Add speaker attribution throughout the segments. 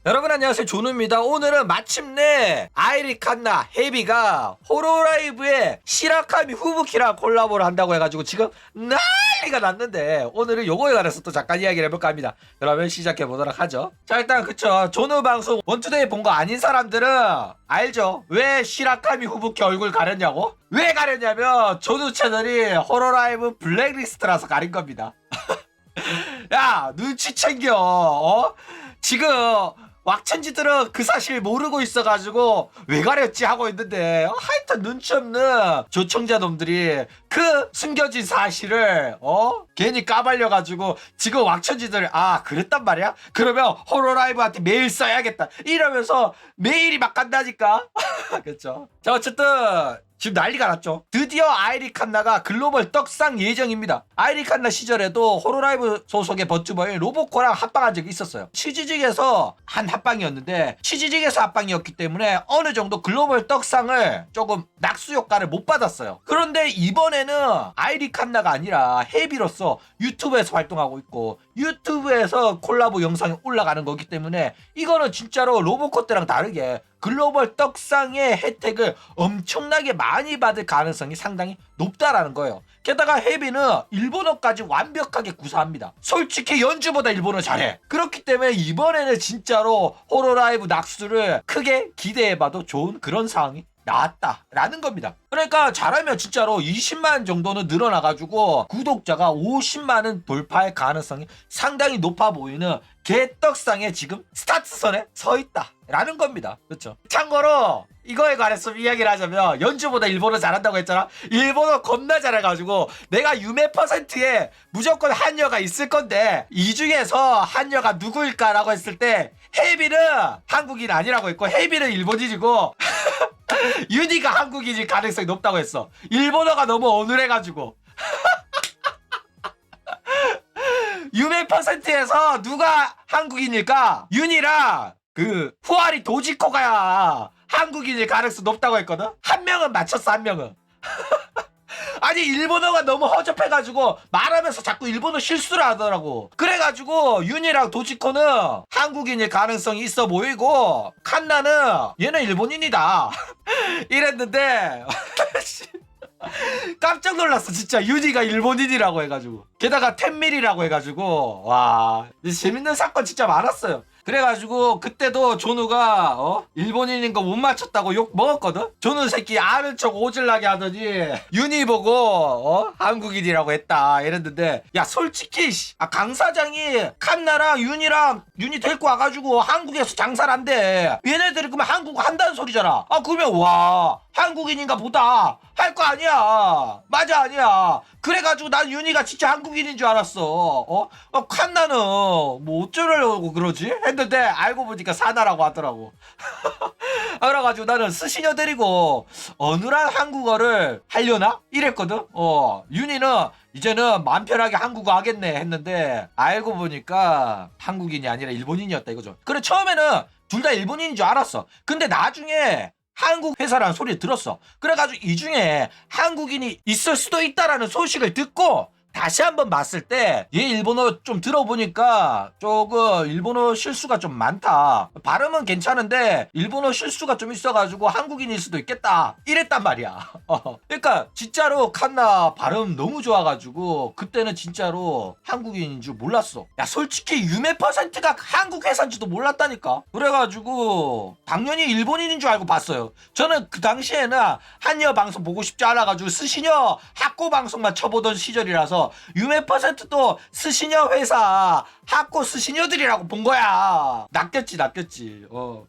Speaker 1: 여러분 안녕하세요, 조누입니다. 오늘은 마침내 아이리 칸나 헤비가 호로라이브에 시라카미 후부키랑 콜라보를 한다고 해가지고 지금 난리가 났는데, 오늘은 요거에 관해서 또 잠깐 이야기를 해볼까 합니다. 그러면 시작해보도록 하죠. 자, 일단 그쵸, 조누 방송 원투데이 본 거 아닌 사람들은 알죠? 왜 시라카미 후부키 얼굴 가렸냐고? 왜 가렸냐면 조누 채널이 호로라이브 블랙리스트라서 가린 겁니다. 야, 눈치 챙겨. 지금 왁천지들은 그 사실 모르고 있어가지고 왜 가렸지 하고 있는데, 하여튼 눈치 없는 조청자 놈들이 그 숨겨진 사실을 괜히 까발려가지고 지금 왁천지들 그랬단 말이야? 그러면 호로라이브한테 메일 써야겠다 이러면서 메일이 막 간다니까. 그쵸? 자, 어쨌든 지금 난리가 났죠. 드디어 아이리 칸나가 글로벌 떡상 예정입니다. 아이리 칸나 시절에도 호로라이브 소속의 버튜버인 로보코랑 합방한 적이 있었어요. 치즈직에서 한 합방이었는데, 치즈직에서 합방이었기 때문에 어느 정도 글로벌 떡상을 조금 낙수 효과를 못 받았어요. 그런데 이번에는 아이리 칸나가 아니라 헤비로서 유튜브에서 활동하고 있고 유튜브에서 콜라보 영상이 올라가는 거기 때문에 이거는 진짜로 로보코 때랑 다르게 글로벌 떡상의 혜택을 엄청나게 많이 받을 가능성이 상당히 높다라는 거예요. 게다가 헤비는 일본어까지 완벽하게 구사합니다. 솔직히 연주보다 일본어 잘해. 그렇기 때문에 이번에는 진짜로 호로라이브 낙수를 크게 기대해봐도 좋은 그런 상황이 나왔다라는 겁니다. 그러니까 잘하면 진짜로 20만 정도는 늘어나가지고 구독자가 50만은 돌파할 가능성이 상당히 높아 보이는 개떡상에 지금 스타트선에 서 있다라는 겁니다. 그렇죠? 참고로 이거에 관해서 이야기를 하자면, 연주보다 일본어 잘한다고 했잖아. 일본어 겁나 잘해가지고 내가 유메 퍼센트에 무조건 한여가 있을 건데, 이 중에서 한여가 누구일까라고 했을 때 헤비는 한국인 아니라고 했고 헤비는 일본인이고 윤희가 한국인일 가능성이 높다고 했어. 일본어가 너무 어눌해가지고. 유메 퍼센트에서 누가 한국인일까? 윤희랑 그 후아리 도지코가 한국인일 가능성이 높다고 했거든. 한 명은 맞췄어, 한 명은. 아니, 일본어가 너무 허접해가지고 말하면서 자꾸 일본어 실수를 하더라고. 그래가지고 윤이랑 도지코는 한국인일 가능성이 있어 보이고, 칸나는 얘는 일본인이다 이랬는데 깜짝 놀랐어 진짜. 윤희가 일본인이라고 해가지고, 게다가 텐밀이라고 해가지고, 와, 재밌는 사건 진짜 많았어요. 그래가지고 그때도 조누가 일본인인 거 못 맞췄다고 욕 먹었거든. 조누 새끼 아는 척 오질나게 하더니 윤희 보고 한국인이라고 했다 이랬는데, 야 솔직히 강 사장이 칸나랑 윤희 데리고 와가지고 한국에서 장사를 한대. 얘네들이 그러면 한국어 한다는 소리잖아. 그러면 와, 한국인인가 보다 할 거 아니야. 맞아, 아니야. 그래가지고 난 윤희가 진짜 한국인인 줄 알았어. 칸나는 뭐 어쩌려고 그러지 했는데 알고 보니까 사나라고 하더라고. 그래가지고 나는 스시녀 데리고 어느한 한국어를 하려나 이랬거든. 윤희는 이제는 마음 편하게 한국어 하겠네 했는데 알고 보니까 한국인이 아니라 일본인이었다 이거죠. 그래, 처음에는 둘 다 일본인인 줄 알았어. 근데 나중에 한국 회사라는 소리를 들었어. 그래가지고 이 중에 한국인이 있을 수도 있다라는 소식을 듣고 다시 한번 봤을 때 얘 일본어 좀 들어보니까 조금 일본어 실수가 좀 많다. 발음은 괜찮은데 일본어 실수가 좀 있어가지고 한국인일 수도 있겠다 이랬단 말이야. 그러니까 진짜로 칸나 발음 너무 좋아가지고 그때는 진짜로 한국인인 줄 몰랐어. 야 솔직히 유메 퍼센트가 한국 회사인지도 몰랐다니까. 그래가지고 당연히 일본인인 줄 알고 봤어요. 저는 그 당시에는 한여 방송 보고 싶지 않아가지고 스시녀 학고 방송만 쳐보던 시절이라서 유메 퍼센트도 스시녀 회사 학고 스시녀들이라고 본 거야. 낚였지.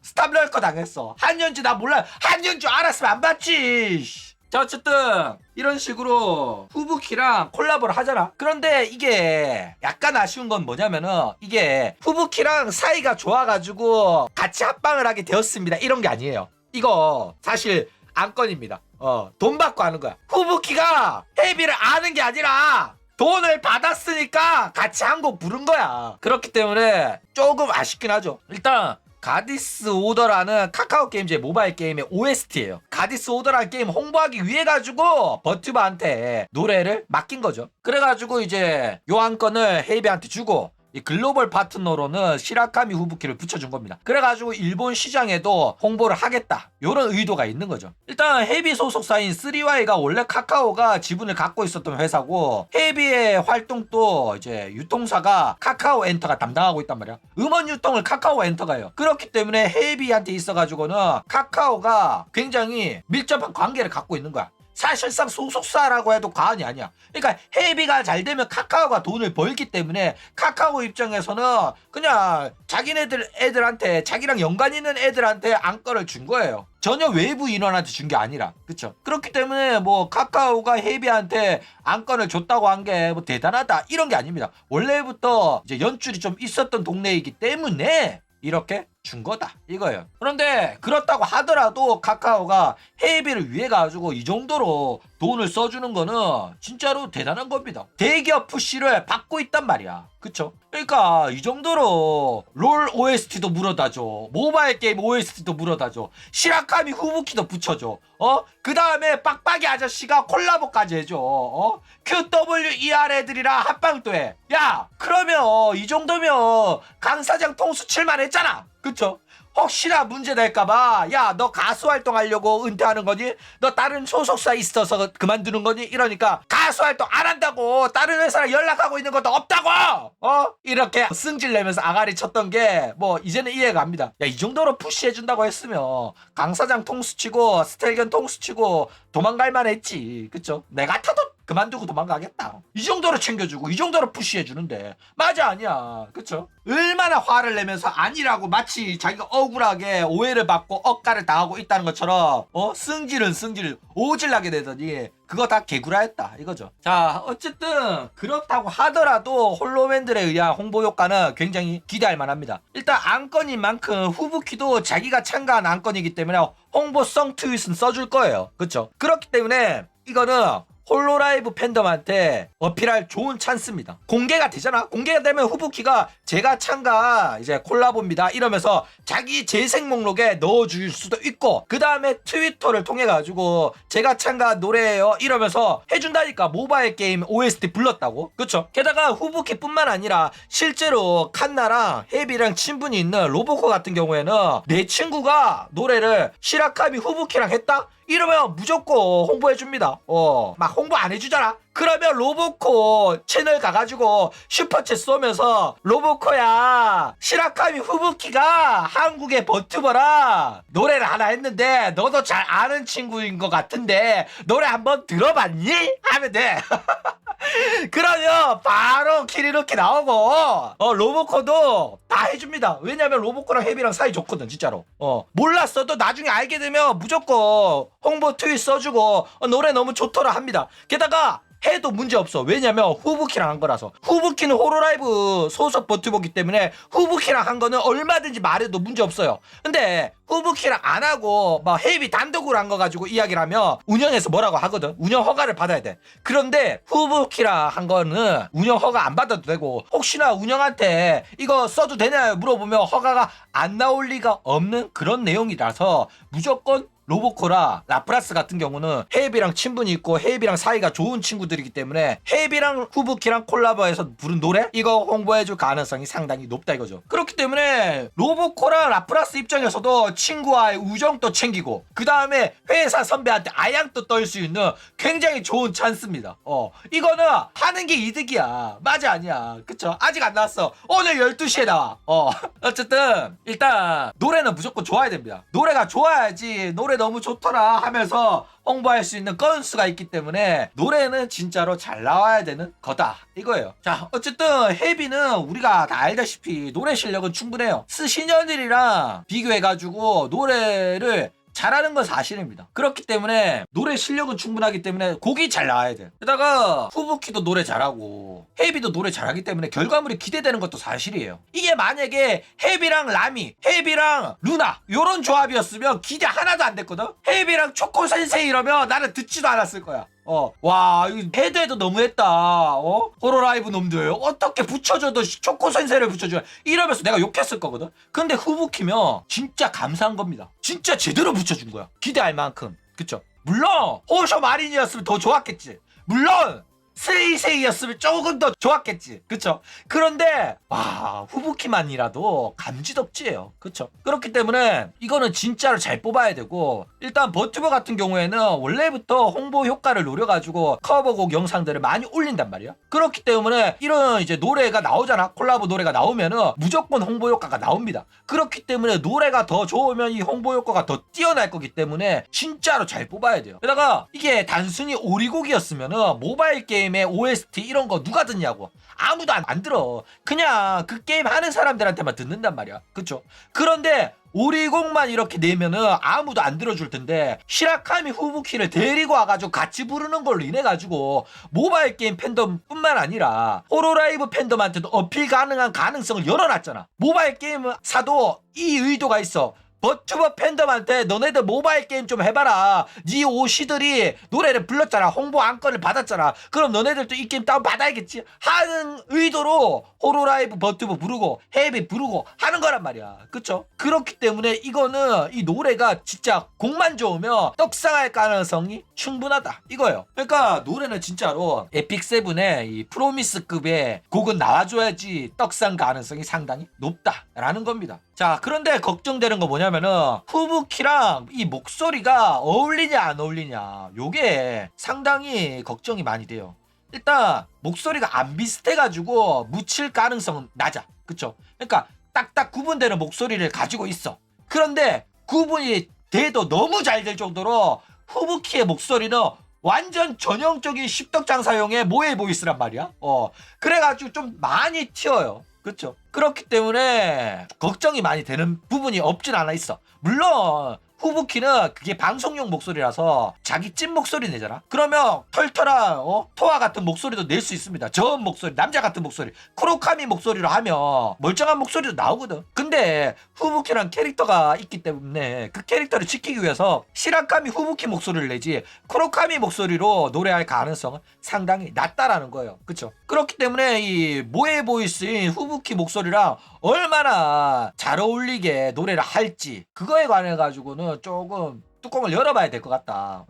Speaker 1: 스탑럴커 당했어. 한연지 나 몰라. 한연 줄 알았으면 안 봤지. 자, 어쨌든 이런 식으로 후부키랑 콜라보를 하잖아. 그런데 이게 약간 아쉬운 건 뭐냐면은, 이게 후부키랑 사이가 좋아가지고 같이 합방을 하게 되었습니다 이런 게 아니에요. 이거 사실 안건입니다. 돈 받고 하는 거야. 후부키가 헤비를 아는 게 아니라 돈을 받았으니까 같이 한 곡 부른 거야. 그렇기 때문에 조금 아쉽긴 하죠. 일단 가디스 오더라는 카카오 게임즈의 모바일 게임의 OST예요. 가디스 오더라는 게임 홍보하기 위해 가지고 버튜버한테 노래를 맡긴 거죠. 그래가지고 이제 요 한 건을 헤이비한테 주고 이 글로벌 파트너로는 시라카미 후부키를 붙여준 겁니다. 그래가지고 일본 시장에도 홍보를 하겠다 이런 의도가 있는 거죠. 일단 헤비 소속사인 3Y가 원래 카카오가 지분을 갖고 있었던 회사고 헤비의 활동도 이제 유통사가 카카오 엔터가 담당하고 있단 말이야. 음원 유통을 카카오 엔터가 해요. 그렇기 때문에 헤비한테 있어가지고는 카카오가 굉장히 밀접한 관계를 갖고 있는 거야. 사실상 소속사라고 해도 과언이 아니야. 그러니까 헤비가 잘 되면 카카오가 돈을 벌기 때문에 카카오 입장에서는 그냥 애들한테 자기랑 연관 있는 애들한테 안건을 준 거예요. 전혀 외부 인원한테 준 게 아니라. 그쵸? 그렇기 때문에 뭐 카카오가 헤비한테 안건을 줬다고 한 게 뭐 대단하다 이런 게 아닙니다. 원래부터 이제 연줄이 좀 있었던 동네이기 때문에 이렇게 준 거다 이거예요. 그런데 그렇다고 하더라도 카카오가 헤이비를 위해 가지고 이 정도로 돈을 써주는 거는 진짜로 대단한 겁니다. 대기업 푸시를 받고 있단 말이야. 그쵸? 그러니까 이 정도로 롤 OST도 물어다줘, 모바일 게임 OST도 물어다줘, 시라카미 후부키도 붙여줘. 그 다음에 빡빡이 아저씨가 콜라보까지 해줘. QWER 애들이랑 합방도 해. 야, 그러면 이 정도면 강사장 통수 칠만 했잖아. 그쵸? 혹시나 문제 될까봐 야, 너 가수 활동하려고 은퇴하는 거니? 너 다른 소속사 있어서 그만두는 거니? 이러니까 가수 활동 안 한다고, 다른 회사랑 연락하고 있는 것도 없다고 이렇게 승질 내면서 아가리 쳤던 게 뭐 이제는 이해가 갑니다. 야, 이 정도로 푸시해준다고 했으면 강사장 통수치고 스텔견 통수치고 도망갈 만했지. 그쵸? 내 같아도 그만두고 도망가겠다. 이 정도로 챙겨주고 이 정도로 푸시해주는데 맞아 아니야. 그쵸? 얼마나 화를 내면서 아니라고 마치 자기가 억울하게 오해를 받고 억가를 당하고 있다는 것처럼 승질은 승질 오질나게 되더니 그거 다 개구라였다 이거죠. 자, 어쨌든 그렇다고 하더라도 홀로맨들에 의한 홍보 효과는 굉장히 기대할 만합니다. 일단 안건인 만큼 후부키도 자기가 참가한 안건이기 때문에 홍보성 트윗은 써줄 거예요. 그쵸? 그렇기 때문에 이거는 홀로라이브 팬덤한테 어필할 좋은 찬스입니다. 공개가 되잖아. 공개가 되면 후부키가 제가 참가 이제 콜라보입니다 이러면서 자기 재생 목록에 넣어줄 수도 있고, 그 다음에 트위터를 통해 가지고 제가 참가 노래예요 이러면서 해준다니까. 모바일 게임 OST 불렀다고. 그쵸? 게다가 후부키뿐만 아니라 실제로 칸나랑 헤비랑 친분이 있는 로보코 같은 경우에는 내 친구가 노래를 시라카미 후부키랑 했다? 이러면 무조건 홍보해줍니다. 막 홍보 안 해주잖아? 그러면 로보코 채널 가가지고 슈퍼챗 쏘면서 로보코야, 시라카미 후부키가 한국의 버튜버라 노래를 하나 했는데 너도 잘 아는 친구인 것 같은데 노래 한번 들어봤니? 하면 돼. 그러면 바로 키리누키 나오고 로보코도 다 해줍니다. 왜냐면 로보코랑 헤비랑 사이 좋거든 진짜로. 몰랐어도 나중에 알게 되면 무조건 홍보 트윗 써주고 노래 너무 좋더라 합니다. 게다가 해도 문제 없어. 왜냐면 후부키랑 한 거라서. 후부키는 호로라이브 소속 버튜버기 때문에 후부키랑 한 거는 얼마든지 말해도 문제 없어요. 근데 후부키랑 안 하고 막 헤비 단독으로 한 거 가지고 이야기를 하면 운영에서 뭐라고 하거든. 운영 허가를 받아야 돼. 그런데 후부키랑 한 거는 운영 허가 안 받아도 되고, 혹시나 운영한테 이거 써도 되냐고 물어보면 허가가 안 나올 리가 없는 그런 내용이라서 무조건 로보코라 라프라스 같은 경우는 헤이비랑 친분이 있고 헤이비랑 사이가 좋은 친구들이기 때문에 헤이비랑 후부키랑 콜라보해서 부른 노래 이거 홍보해줄 가능성이 상당히 높다 이거죠. 그렇기 때문에 로보코랑 라프라스 입장에서도 친구와의 우정도 챙기고 그 다음에 회사 선배한테 아양도 떨 수 있는 굉장히 좋은 찬스입니다. 이거는 하는 게 이득이야. 맞아 아니야. 그쵸? 아직 안 나왔어. 오늘 12시에 나와. 어쨌든 일단 노래는 무조건 좋아야 됩니다. 노래가 좋아야지 노래 너무 좋더라 하면서 홍보할 수 있는 건수가 있기 때문에 노래는 진짜로 잘 나와야 되는 거다 이거예요. 자, 어쨌든 헤비는 우리가 다 알다시피 노래 실력은 충분해요. 스시년들이랑 비교해가지고 노래를 잘하는 건 사실입니다. 그렇기 때문에 노래 실력은 충분하기 때문에 곡이 잘 나와야 돼. 게다가 후부키도 노래 잘하고 헤이비도 노래 잘하기 때문에 결과물이 기대되는 것도 사실이에요. 이게 만약에 헤이비랑 라미, 헤이비랑 루나 요런 조합이었으면 기대 하나도 안 됐거든. 헤이비랑 초코 센세이 이러면 나는 듣지도 않았을 거야. 와, 이거 해도 너무했다. 호로라이브 놈들 어떻게 붙여줘도 초코 센세를 붙여줘 이러면서 내가 욕했을 거거든. 근데 후부키면 진짜 감사한 겁니다. 진짜 제대로 붙여준 거야. 기대할 만큼. 그쵸? 물론 호쇼 마린이었으면 더 좋았겠지. 물론 스이세이였으면 조금 더 좋았겠지. 그쵸? 그런데 와, 후부키만이라도 감지덕지예요. 그쵸? 그렇기 때문에 이거는 진짜로 잘 뽑아야 되고, 일단 버튜버 같은 경우에는 원래부터 홍보 효과를 노려가지고 커버곡 영상들을 많이 올린단 말이야. 그렇기 때문에 이런 이제 노래가 나오잖아. 콜라보 노래가 나오면은 무조건 홍보 효과가 나옵니다. 그렇기 때문에 노래가 더 좋으면 이 홍보 효과가 더 뛰어날 거기 때문에 진짜로 잘 뽑아야 돼요. 게다가 이게 단순히 오리곡이었으면은 모바일 게임의 OST 이런 거 누가 듣냐고. 아무도 안 들어. 그냥 그 게임 하는 사람들한테만 듣는단 말이야. 그쵸? 그런데 오리곡만 이렇게 내면은 아무도 안 들어줄 텐데, 시라카미 후부키를 데리고 와가지고 같이 부르는 걸로 인해가지고 모바일 게임 팬덤 뿐만 아니라 호로라이브 팬덤한테도 어필 가능한 가능성을 열어놨잖아. 모바일 게임 사도 이 의도가 있어. 버튜버 팬덤한테 너네들 모바일 게임 좀 해봐라. 니 오시들이 노래를 불렀잖아. 홍보 안건을 받았잖아. 그럼 너네들도 이 게임 다운 받아야겠지 하는 의도로 호로라이브 버튜버 부르고 헤비 부르고 하는 거란 말이야. 그쵸? 그렇기 때문에 이거는 이 노래가 진짜 곡만 좋으면 떡상할 가능성이 충분하다 이거예요. 그러니까 노래는 진짜로 에픽세븐의 이 프로미스급의 곡은 나와줘야지 떡상 가능성이 상당히 높다라는 겁니다. 자, 그런데 걱정되는 거 뭐냐면은 후부키랑 이 목소리가 어울리냐 안 어울리냐, 요게 상당히 걱정이 많이 돼요. 일단 목소리가 안 비슷해가지고 묻힐 가능성은 낮아. 그쵸? 그러니까 딱딱 구분되는 목소리를 가지고 있어. 그런데 구분이 돼도 너무 잘 될 정도로 후부키의 목소리는 완전 전형적인 십덕장사용의 모에 보이스란 말이야. 그래가지고 좀 많이 튀어요. 그렇죠. 그렇기 때문에 걱정이 많이 되는 부분이 없진 않아 있어. 물론 후부키는 그게 방송용 목소리라서 자기 찐 목소리 내잖아. 그러면 털털한 토와 같은 목소리도 낼 수 있습니다. 저음 목소리, 남자 같은 목소리, 쿠로카미 목소리로 하면 멀쩡한 목소리도 나오거든. 근데 후부키란 캐릭터가 있기 때문에 그 캐릭터를 지키기 위해서 시라카미 후부키 목소리를 내지 쿠로카미 목소리로 노래할 가능성은 상당히 낮다라는 거예요. 그쵸? 그렇기 때문에 이 모에 보이스인 후부키 목소리랑 얼마나 잘 어울리게 노래를 할지, 그거에 관해 가지고는 조금 뚜껑을 열어봐야 될 것 같다.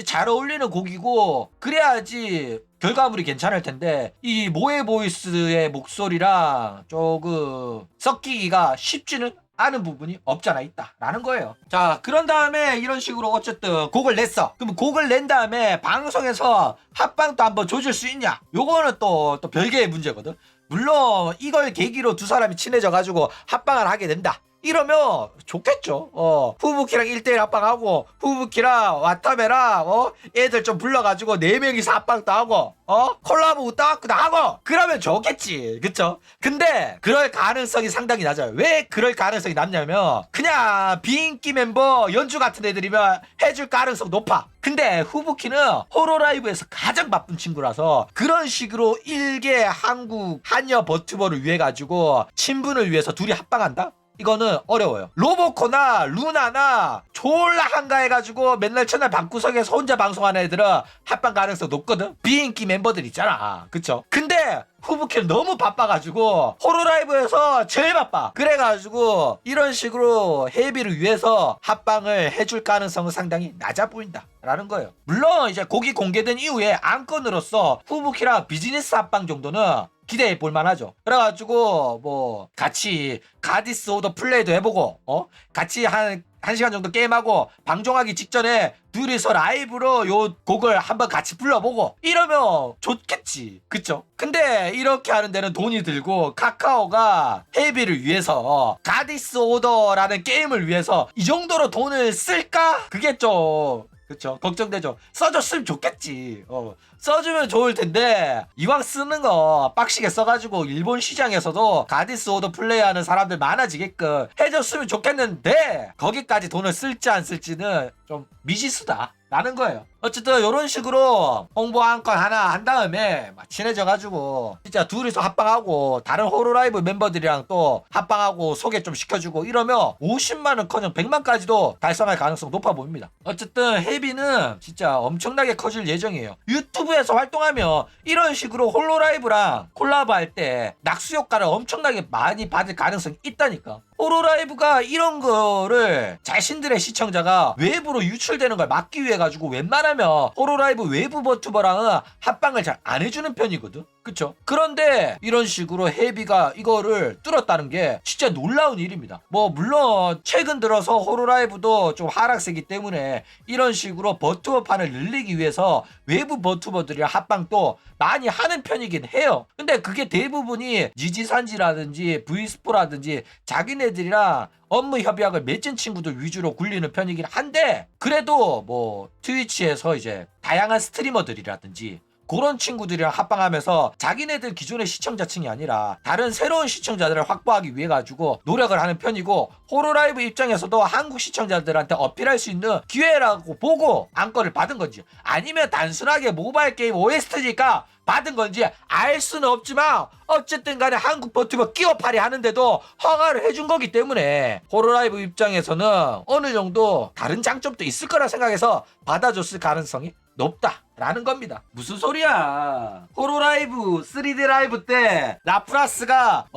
Speaker 1: 잘 어울리는 곡이고 그래야지 결과물이 괜찮을 텐데, 이 모에 보이스의 목소리랑 조금 섞이기가 쉽지는 않은 부분이 없잖아 있다라는 거예요. 자, 그런 다음에 이런 식으로 어쨌든 곡을 냈어. 그럼 곡을 낸 다음에 방송에서 합방도 한번 조질 수 있냐? 요거는 또 별개의 문제거든. 물론 이걸 계기로 두 사람이 친해져가지고 합방을 하게 된다, 이러면 좋겠죠. 후부키랑 1대1 합방하고 후부키랑 와타메랑 애들 좀 불러가지고 4명이서 합방도 하고 콜라보 우따와크도 하고 그러면 좋겠지. 그쵸? 근데 그럴 가능성이 상당히 낮아요. 왜 그럴 가능성이 낮냐면 그냥 비인기 멤버 연주 같은 애들이면 해줄 가능성 높아. 근데 후부키는 호로라이브에서 가장 바쁜 친구라서 그런 식으로 일개 한국 한여 버튜버를 위해 가지고 친분을 위해서 둘이 합방한다? 이거는 어려워요. 로보코나 루나나 졸라 한가해가지고 맨날 채널 방구석에서 혼자 방송하는 애들은 합방 가능성 높거든. 비인기 멤버들 있잖아. 그쵸? 근데 후부키는 너무 바빠가지고 호로라이브에서 제일 바빠. 그래가지고 이런 식으로 헤비를 위해서 합방을 해줄 가능성은 상당히 낮아 보인다 라는 거예요. 물론 이제 곡이 공개된 이후에 안건으로서 후부키랑 비즈니스 합방 정도는 기대해 볼 만하죠. 그래가지고 뭐 같이 가디스 오더 플레이도 해보고 같이 한 시간 정도 게임하고 방송하기 직전에 둘이서 라이브로 요 곡을 한번 같이 불러보고 이러면 좋겠지. 그쵸? 근데 이렇게 하는 데는 돈이 들고, 카카오가 헤비를 위해서 가디스 오더라는 게임을 위해서 이 정도로 돈을 쓸까? 그게 좀 그쵸, 걱정되죠. 써줬으면 좋겠지. 써주면 좋을 텐데 이왕 쓰는 거 빡시게 써가지고 일본 시장에서도 가디스 오더 플레이하는 사람들 많아지게끔 해줬으면 좋겠는데 거기까지 돈을 쓸지 안 쓸지는 좀 미지수다 라는 거예요. 어쨌든 이런 식으로 홍보 한 건 하나 한 다음에 친해져가지고 진짜 둘이서 합방하고 다른 호로라이브 멤버들이랑 또 합방하고 소개 좀 시켜주고 이러면 50만은커녕 100만까지도 달성할 가능성 높아 보입니다. 어쨌든 헤비는 진짜 엄청나게 커질 예정이에요. 유튜브에서 활동하면 이런 식으로 홀로라이브랑 콜라보 할 때 낙수 효과를 엄청나게 많이 받을 가능성이 있다니까. 호로라이브가 이런 거를 자신들의 시청자가 외부로 유출되는 걸 막기 위해 가지고 웬만하면 호로라이브 외부 버튜버랑은 합방을 잘 안 해주는 편이거든. 그쵸? 그런데 이런 식으로 헤비가 이거를 뚫었다는 게 진짜 놀라운 일입니다. 뭐 물론 최근 들어서 호로라이브도 좀 하락세기 때문에 이런 식으로 버튜버판을 늘리기 위해서 외부 버튜버들이랑 합방도 많이 하는 편이긴 해요. 근데 그게 대부분이 니지산지라든지 브이스포라든지 자기네들이랑 업무 협약을 맺은 친구들 위주로 굴리는 편이긴 한데, 그래도 뭐 트위치에서 이제 다양한 스트리머들이라든지 그런 친구들이랑 합방하면서 자기네들 기존의 시청자층이 아니라 다른 새로운 시청자들을 확보하기 위해 가지고 노력을 하는 편이고, 호로라이브 입장에서도 한국 시청자들한테 어필할 수 있는 기회라고 보고 안건을 받은 건지, 아니면 단순하게 모바일 게임 OST니까 받은 건지 알 수는 없지만 어쨌든 간에 한국 버튜버 끼어팔이 하는데도 허가를 해준 거기 때문에 호로라이브 입장에서는 어느 정도 다른 장점도 있을 거라 생각해서 받아줬을 가능성이 높다라는 겁니다. 무슨 소리야? 호로라이브 3D 라이브 때 라프라스가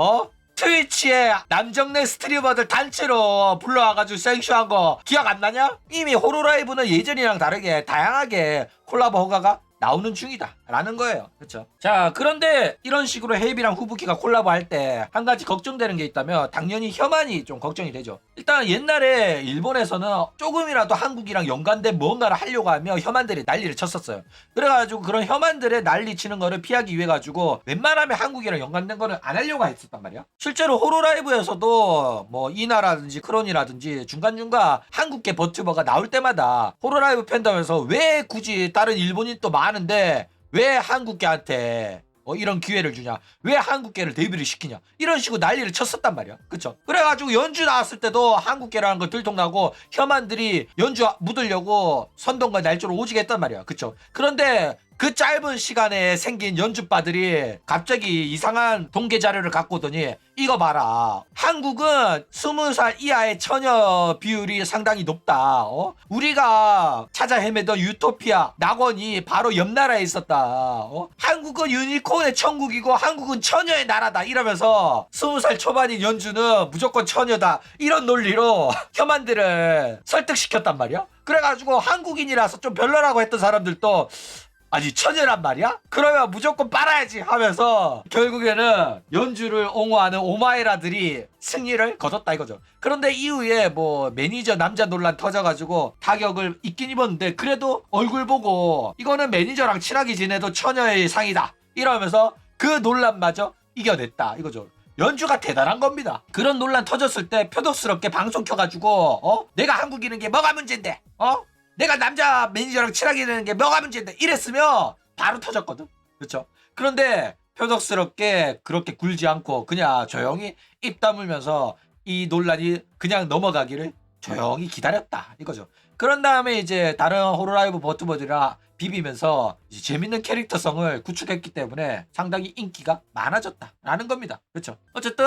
Speaker 1: 트위치에 남정네 스트리머들 단체로 불러와가지고 생쇼한 거 기억 안 나냐? 이미 호로라이브는 예전이랑 다르게 다양하게 콜라보 허가가 나오는 중이다 라는 거예요. 그렇죠? 자, 그런데 이런 식으로 헤이비랑 후부키가 콜라보 할 때 한 가지 걱정되는 게 있다면 당연히 혐한이 좀 걱정이 되죠. 일단 옛날에 일본에서는 조금이라도 한국이랑 연관된 뭔가를 하려고 하면 혐한들이 난리를 쳤었어요. 그래가지고 그런 혐한들의 난리 치는 거를 피하기 위해 가지고 웬만하면 한국이랑 연관된 거는 안 하려고 했었단 말이야. 실제로 호로라이브에서도 뭐 이나라든지 크론이라든지 중간중간 한국계 버튜버가 나올 때마다 호로라이브 팬덤에서 왜 굳이 다른 일본인 또 많은데 왜 한국계한테 이런 기회를 주냐, 왜 한국계를 데뷔를 시키냐, 이런 식으로 난리를 쳤었단 말이야. 그쵸? 그래가지고 연주 나왔을 때도 한국계라는 거 들통나고 혐한들이 연주 묻으려고 선동과 날조를 오지게 했단 말이야. 그쵸? 그런데 그 짧은 시간에 생긴 연주바들이 갑자기 이상한 통계 자료를 갖고 오더니 이거 봐라, 한국은 20살 이하의 처녀 비율이 상당히 높다. 우리가 찾아 헤매던 유토피아 낙원이 바로 옆 나라에 있었다. 한국은 유니콘의 천국이고 한국은 처녀의 나라다 이러면서 20살 초반인 연주는 무조건 처녀다, 이런 논리로 혐한들을 설득시켰단 말이야. 그래가지고 한국인이라서 좀 별로라고 했던 사람들도 아니 처녀란 말이야? 그러면 무조건 빨아야지 하면서 결국에는 연주를 옹호하는 오마이라들이 승리를 거뒀다 이거죠. 그런데 이후에 뭐 매니저 남자 논란 터져가지고 타격을 입긴 입었는데, 그래도 얼굴 보고 이거는 매니저랑 친하게 지내도 처녀의 상이다 이러면서 그 논란마저 이겨냈다 이거죠. 연주가 대단한 겁니다. 그런 논란 터졌을 때 표독스럽게 방송 켜가지고 내가 한국인인 게 뭐가 문제인데, 내가 남자 매니저랑 친하게 되는 게 뭐가 문제인데 이랬으면 바로 터졌거든. 그렇죠? 그런데 표독스럽게 그렇게 굴지 않고 그냥 조용히 입 다물면서 이 논란이 그냥 넘어가기를 조용히 기다렸다 이거죠. 그런 다음에 이제 다른 호로라이브 버튜버들이랑 비비면서 이제 재밌는 캐릭터성을 구축했기 때문에 상당히 인기가 많아졌다라는 겁니다. 그렇죠? 어쨌든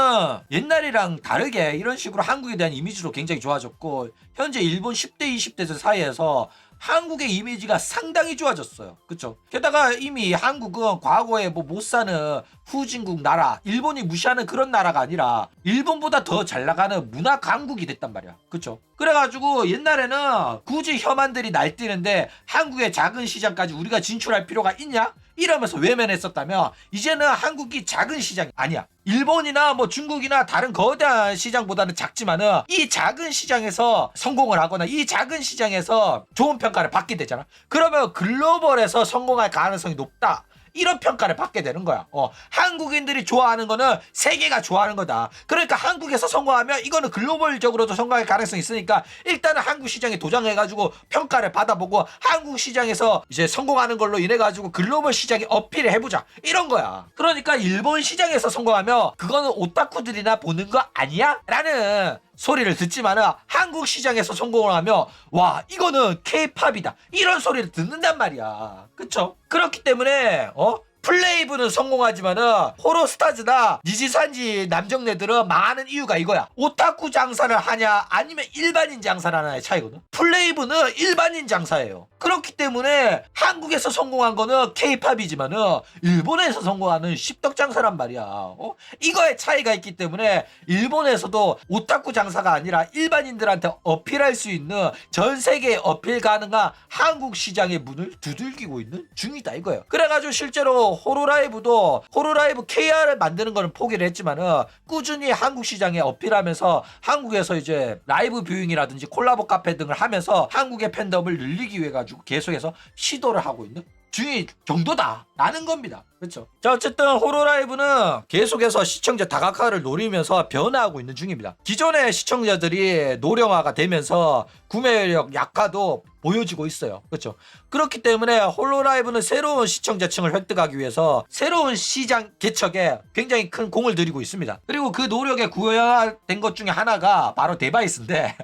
Speaker 1: 옛날이랑 다르게 이런 식으로 한국에 대한 이미지도 굉장히 좋아졌고, 현재 일본 10대 20대들 사이에서 한국의 이미지가 상당히 좋아졌어요. 그쵸? 게다가 이미 한국은 과거에 뭐 못 사는 후진국 나라, 일본이 무시하는 그런 나라가 아니라 일본보다 더 잘 나가는 문화 강국이 됐단 말이야. 그쵸? 그래가지고 옛날에는 굳이 혐한들이 날뛰는데 한국의 작은 시장까지 우리가 진출할 필요가 있냐? 이러면서 외면했었다면, 이제는 한국이 작은 시장이 아니야. 일본이나 뭐 중국이나 다른 거대한 시장보다는 작지만은 이 작은 시장에서 성공을 하거나 이 작은 시장에서 좋은 평가를 받게 되잖아. 그러면 글로벌에서 성공할 가능성이 높다, 이런 평가를 받게 되는 거야. 한국인들이 좋아하는 거는 세계가 좋아하는 거다. 그러니까 한국에서 성공하면 이거는 글로벌적으로도 성공할 가능성이 있으니까 일단은 한국 시장에 도전해가지고 평가를 받아보고 한국 시장에서 이제 성공하는 걸로 인해가지고 글로벌 시장에 어필을 해보자, 이런 거야. 그러니까 일본 시장에서 성공하면 그거는 오타쿠들이나 보는 거 아니야? 라는 소리를 듣지만은 한국 시장에서 성공을 하면 와, 이거는 K-팝이다, 이런 소리를 듣는단 말이야. 그쵸? 그렇기 때문에 플레이브는 성공하지만은 호로스타즈나 니지산지 남정네들은 망하는 이유가 이거야. 오타쿠 장사를 하냐 아니면 일반인 장사를 하냐의 차이거든. 플레이브는 일반인 장사예요. 그렇기 때문에 한국에서 성공한 거는 케이팝이지만은 일본에서 성공하는 십덕 장사란 말이야. 이거의 차이가 있기 때문에 일본에서도 오타쿠 장사가 아니라 일반인들한테 어필할 수 있는 전 세계에 어필 가능한 한국 시장의 문을 두들기고 있는 중이다 이거예요. 그래가지고 실제로 호로라이브 KR을 만드는 거는 포기를 했지만은 꾸준히 한국 시장에 어필하면서 한국에서 이제 라이브 뷰잉이라든지 콜라보 카페 등을 하면서 한국의 팬덤을 늘리기 위해 가지고 계속해서 시도를 하고 있는 중이 정도다라는 겁니다. 그렇죠. 자, 어쨌든 호로라이브는 계속해서 시청자 다각화를 노리면서 변화하고 있는 중입니다. 기존의 시청자들이 노령화가 되면서 구매력 약화도 보여지고 있어요. 그렇죠. 그렇기 때문에 호로라이브는 새로운 시청자층을 획득하기 위해서 새로운 시장 개척에 굉장히 큰 공을 들이고 있습니다. 그리고 그 노력에 구현된 것 중에 하나가 바로 데바이스인데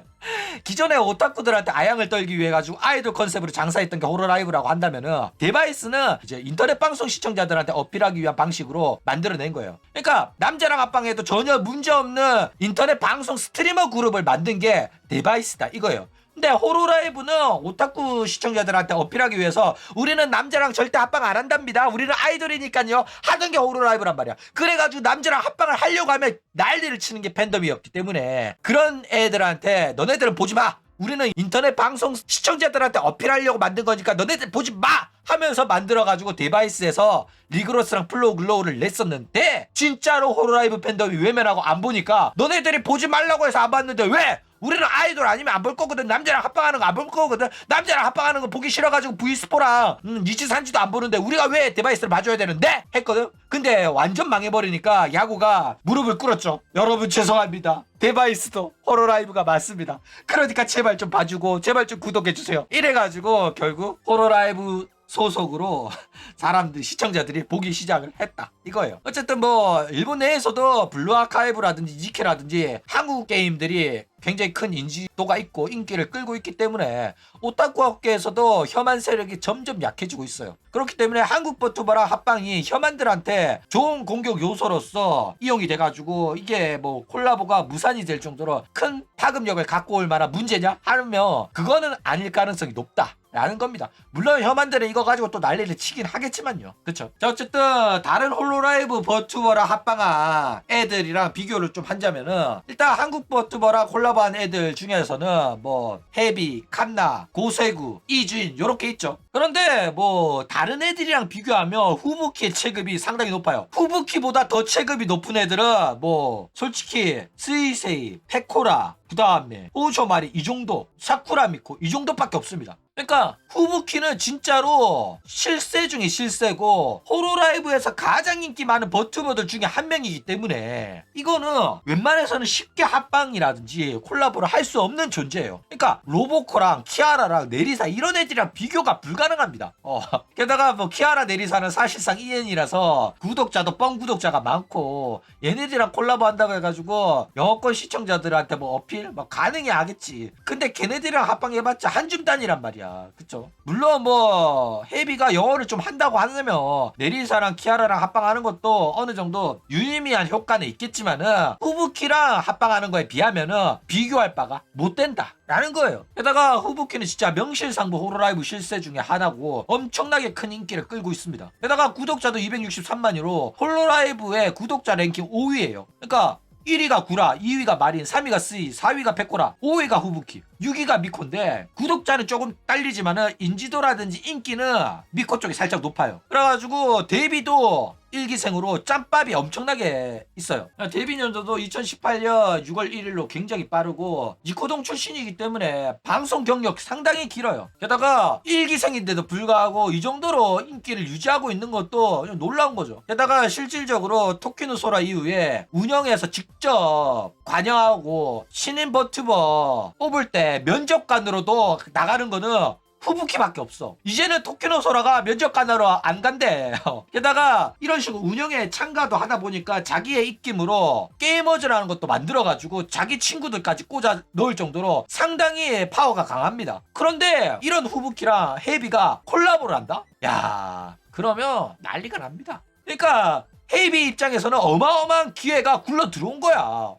Speaker 1: 기존에 오타쿠들한테 아양을 떨기 위해 가지고 아이돌 컨셉으로 장사했던 게 호로라이브라고 한다면은 데바이스는 이제 인터넷 방송 시청자들한테 어필하기 위한 방식으로 만들어낸 거예요. 그러니까 남자랑 합방해도 전혀 문제없는 인터넷 방송 스트리머 그룹을 만든 게 데바이스다 이거예요. 근데 호로라이브는 오타쿠 시청자들한테 어필하기 위해서 우리는 남자랑 절대 합방 안 한답니다. 우리는 아이돌이니까요. 하던 게 호로라이브란 말이야. 그래가지고 남자랑 합방을 하려고 하면 난리를 치는 게 팬덤이었기 때문에 그런 애들한테 너네들은 보지 마. 우리는 인터넷 방송 시청자들한테 어필하려고 만든 거니까 너네들 보지 마! 하면서 만들어가지고 데바이스에서 리그로스랑 플로글로우를 냈었는데 진짜로 호로라이브 팬덤이 외면하고 안 보니까 너네들이 보지 말라고 해서 안 봤는데 왜? 우리는 아이돌 아니면 안 볼 거거든. 남자랑 합방하는 거 안 볼 거거든. 남자랑 합방하는 거 보기 싫어가지고 V4랑 니지산지도 안 보는데 우리가 왜 데바이스를 봐줘야 되는데? 했거든. 근데 완전 망해버리니까 야구가 무릎을 꿇었죠. 여러분 죄송합니다. 데바이스도 호로라이브가 맞습니다. 그러니까 제발 좀 봐주고 제발 좀 구독해주세요. 이래가지고 결국 호로라이브 소속으로 사람들 시청자들이 보기 시작을 했다 이거예요. 어쨌든 뭐 일본 내에서도 블루 아카이브라든지 니케라든지 한국 게임들이 굉장히 큰 인지도가 있고 인기를 끌고 있기 때문에 오타쿠 업계에서도 혐한 세력이 점점 약해지고 있어요. 그렇기 때문에 한국 버튜버랑 합방이 혐한들한테 좋은 공격 요소로서 이용이 돼가지고 이게 뭐 콜라보가 무산이 될 정도로 큰 파급력을 갖고 올 만한 문제냐 하면 그거는 아닐 가능성이 높다 라는 겁니다. 물론 혐한들은 이거 가지고 또 난리를 치긴 하겠지만요. 그쵸? 자, 어쨌든 다른 홀로라이브 버튜버랑 합방한 애들이랑 비교를 좀 하자면은 일단 한국 버튜버랑 콜라보한 애들 중에서는 뭐 헤비, 칸나, 고세구, 이주인 요렇게 있죠. 그런데 뭐 다른 애들이랑 비교하면 후부키의 체급이 상당히 높아요. 후부키보다 더 체급이 높은 애들은 뭐 솔직히 스이세이, 페코라, 그 다음에 호우쇼마리 이 정도, 사쿠라미코 이 정도밖에 없습니다. 그러니까 후부키는 진짜로 실세 중에 실세고 호로라이브에서 가장 인기 많은 버튜버들 중에 한 명이기 때문에 이거는 웬만해서는 쉽게 합방이라든지 콜라보를 할 수 없는 존재예요. 그러니까 로보코랑 키아라랑 네리사 이런 애들이랑 비교가 불가능합니다. 게다가 뭐 키아라 네리사는 사실상 EN이라서 구독자도 뻥 구독자가 많고 얘네들이랑 콜라보 한다고 해가지고 영어권 시청자들한테 뭐 어필 뭐 가능해 하겠지. 근데 걔네들이랑 합방해봤자 한 줌 단위란 말이야. 그쵸? 물론 뭐 헤비가 영어를 좀 한다고 하면 네리사랑 키아라랑 합방하는 것도 어느 정도 유의미한 효과는 있겠지만은 후부키랑 합방하는 거에 비하면은 비교할 바가 못 된다 라는 거예요. 게다가 후부키는 진짜 명실상부 호로라이브 실세 중에 하나고 엄청나게 큰 인기를 끌고 있습니다. 게다가 구독자도 263만이로 홀로라이브의 구독자 랭킹 5위예요. 그러니까 1위가 구라, 2위가 마린, 3위가 스이, 4위가 페코라, 5위가 후부키, 6위가 미코인데 구독자는 조금 딸리지만은 인지도라든지 인기는 미코 쪽이 살짝 높아요. 그래가지고 데뷔도 일기생으로 짬밥이 엄청나게 있어요. 데뷔 연도도 2018년 6월 1일로 굉장히 빠르고 니코동 출신이기 때문에 방송 경력 상당히 길어요. 게다가 일기생인데도 불구하고 이 정도로 인기를 유지하고 있는 것도 놀라운 거죠. 게다가 실질적으로 토키노소라 이후에 운영에서 직접 관여하고 신인 버튜버 뽑을 때 면접관으로도 나가는 거는 후부키밖에 없어. 이제는 토키노소라가 면접 가나로 안 간대. 게다가 이런 식으로 운영에 참가도 하다 보니까 자기의 입김으로 게이머즈라는 것도 만들어가지고 자기 친구들까지 꽂아 넣을 정도로 상당히 파워가 강합니다. 그런데 이런 후부키랑 헤이비가 콜라보를 한다? 야, 그러면 난리가 납니다. 그러니까 헤이비 입장에서는 어마어마한 기회가 굴러 들어온 거야.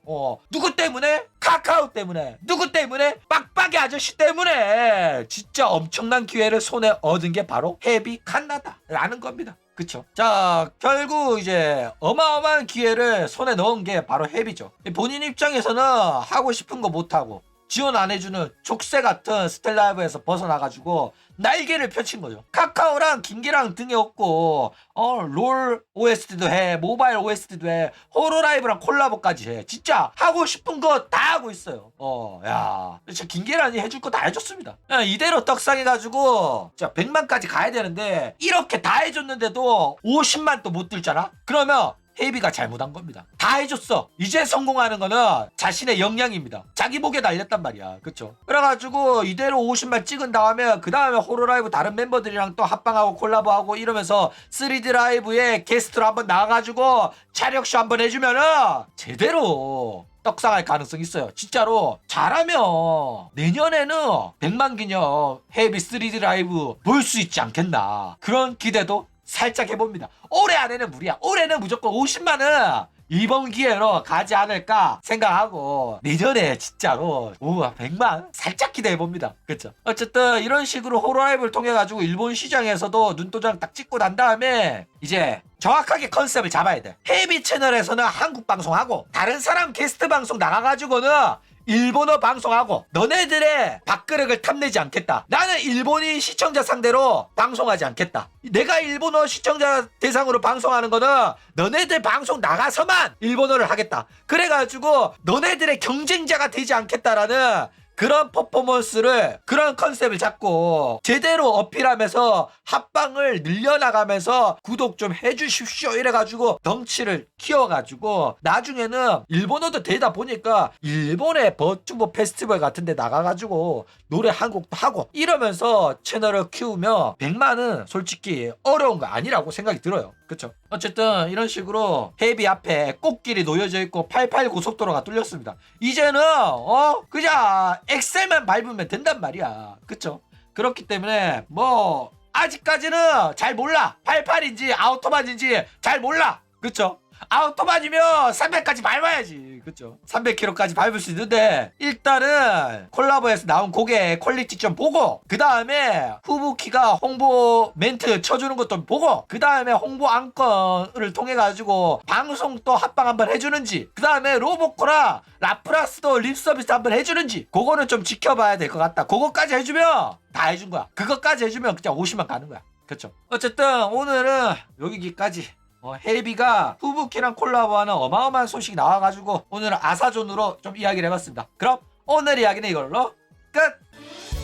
Speaker 1: 누구 때문에? 카카오 때문에. 누구 때문에? 빡빡이 아저씨 때문에. 진짜 엄청난 기회를 손에 얻은 게 바로 헤이비 칸나다라는 겁니다. 그쵸? 자, 결국 이제 어마어마한 기회를 손에 넣은 게 바로 헤이비죠. 본인 입장에서는 하고 싶은 거 못하고 지원 안 해주는 족쇄 같은 스텔라이브에서 벗어나가지고 날개를 펼친 거죠. 카카오랑 김기랑 등에 업고 롤 OST도 해, 모바일 OST도 해, 호로라이브랑 콜라보까지 해. 진짜 하고 싶은 거 다 하고 있어요. 야, 진짜 김기란이 해줄 거 다 해줬습니다. 야, 이대로 떡상해가지고 진짜 100만까지 가야 되는데 이렇게 다 해줬는데도 50만 또 못 들잖아? 그러면 헤이비가 잘못한 겁니다. 다 해줬어. 이제 성공하는 거는 자신의 역량입니다. 자기 목에 달렸단 말이야. 그쵸? 그래가지고 이대로 50만 찍은 다음에 그 다음에 호로라이브 다른 멤버들이랑 또 합방하고 콜라보하고 이러면서 3D 라이브에 게스트로 한번 나와가지고 차력쇼 한번 해주면은 제대로 떡상할 가능성이 있어요. 진짜로 잘하면 내년에는 100만 기념 헤이비 3D 라이브 볼 수 있지 않겠나. 그런 기대도 살짝 해봅니다. 올해 안에는 무리야. 올해는 무조건 50만은 이번 기회로 가지 않을까 생각하고 내년에 진짜로 100만 살짝 기대해봅니다. 그쵸? 어쨌든 이런 식으로 호로라이브를 통해 가지고 일본 시장에서도 눈도장 딱 찍고 난 다음에 이제 정확하게 컨셉을 잡아야 돼. 헤이비 채널에서는 한국 방송하고 다른 사람 게스트 방송 나가가지고는 일본어 방송하고 너네들의 밥그릇을 탐내지 않겠다. 나는 일본인 시청자 상대로 방송하지 않겠다. 내가 일본어 시청자 대상으로 방송하는 거는 너네들 방송 나가서만 일본어를 하겠다. 그래가지고 너네들의 경쟁자가 되지 않겠다라는 그런 퍼포먼스를 그런 컨셉을 잡고 제대로 어필하면서 합방을 늘려나가면서 구독 좀 해주십시오 이래가지고 덩치를 키워가지고 나중에는 일본어도 되다 보니까 일본의 버튜버 페스티벌 같은 데 나가가지고 노래 한 곡도 하고 이러면서 채널을 키우면 100만은 솔직히 어려운 거 아니라고 생각이 들어요. 그쵸? 어쨌든 이런 식으로 헤이비 앞에 꽃길이 놓여져 있고 88 고속도로가 뚫렸습니다. 이제는 그냥 엑셀만 밟으면 된단 말이야. 그쵸? 그렇기 때문에 뭐 아직까지는 잘 몰라. 88인지 아우토반인지 잘 몰라. 그쵸? 아우토반이면 300까지 밟아야지. 그쵸? 300km까지 밟을 수 있는데 일단은 콜라보에서 나온 곡의 퀄리티 좀 보고 그 다음에 후부키가 홍보 멘트 쳐주는 것도 보고 그 다음에 홍보 안건을 통해 가지고 방송 또 합방 한번 해주는지 그 다음에 로보코랑 라프라스도 립서비스 한번 해주는지 그거는 좀 지켜봐야 될 것 같다. 그거까지 해주면 다 해준 거야. 그거까지 해주면 그냥 50만 가는 거야. 그쵸? 어쨌든 오늘은 여기까지 헤이비가 후부키랑 콜라보하는 어마어마한 소식이 나와가지고 오늘은 아사존으로 좀 이야기를 해봤습니다. 그럼 오늘 이야기는 이걸로 끝!